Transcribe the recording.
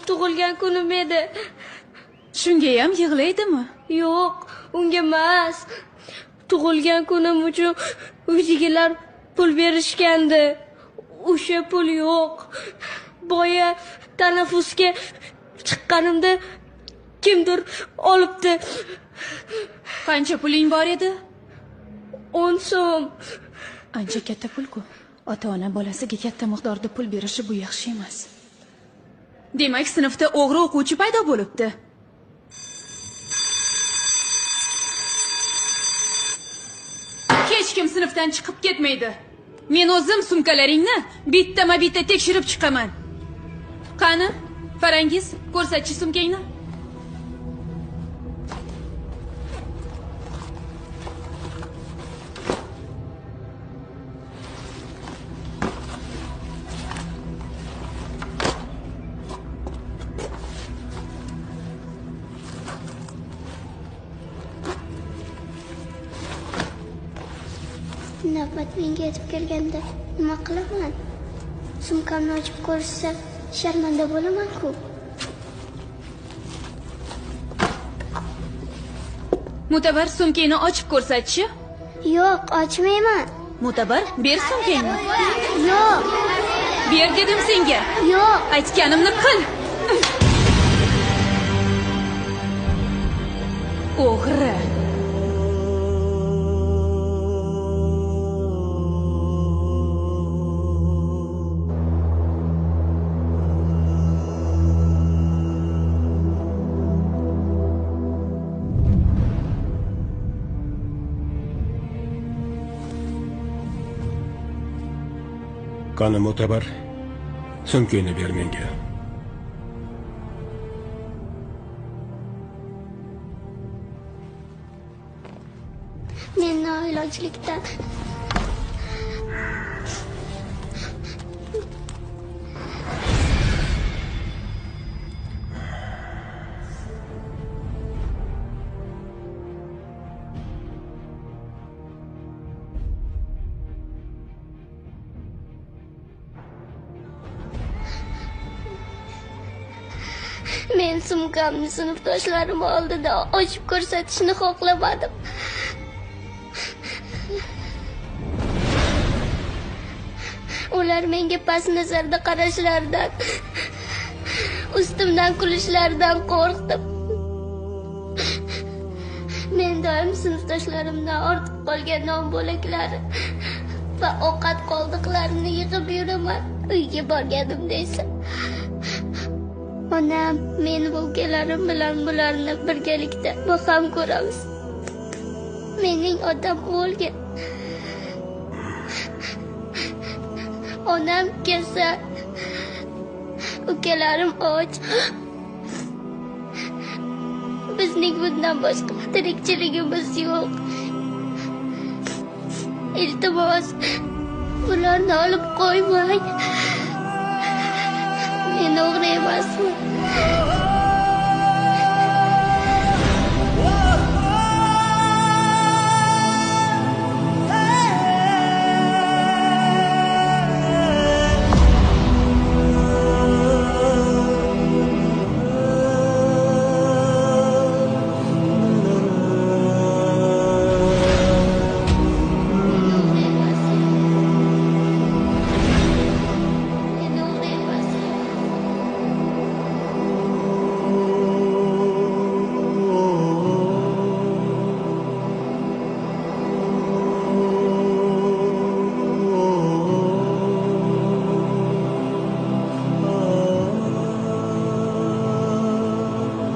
tug'ilgan kunim edi. Shunga ham yig'laydimi? Yo'q, unga emas. Tug'ilgan kunim uchun uydagilar pul berishgandi. O'sha pul yo'q. Boya tanaffusga chiqqanimda kimdir olibdi. Qancha puling bor edi? 10 so'm. Ancha katta pul-ku. Ota-ona bolasiga katta miqdorda pul berishi bu yaxshi emas. Demak, sinfda o'g'ri o'quvchi paydo bo'libdi. Hech kim sinfdan chiqib ketmaydi. Men o'zim sumkalaringni bittama-bitta tekshirib chiqaman. Qani, Farangiz, ko'rsatchi sumkangni. Navbat menga yetib kelganda nima qilaman? Sumkamni ochib ko'rsa sharmanda bo'laman-ku. Mutabar, sumkangni ochib ko'rsatchi. Yo'q, ochmayman. Mutabar, ber sumkangni. Yo'q. Ber dedim senga. Yo'q. Aytganimni qil. O'g'ri. Qani Mo'tabar, sumkangni ber menga. Men noilojlikdan men sumkamni sinfdoshlarim oldida ochib ko'rsatishni xohlamadim. Ular menga past nazarda qarashlaridan, ustimdan kulishlaridan qo'rqdim. Men doim sinfdoshlarimdan ortib qolgan non bo'laklari va ovqat qoldiqlarini yig'ib yuraman. Uyga borganimda esa onam men va ukalarim bilan bularni birgalikda baham ko'ramiz. Mening otam o'lgan. Onam kasal. Ukalarim och. Bizning bundan boshqa tirikchiligimiz yo'q. Iltimos, bularni olib qo'ymang. Men o'g'ri emasman.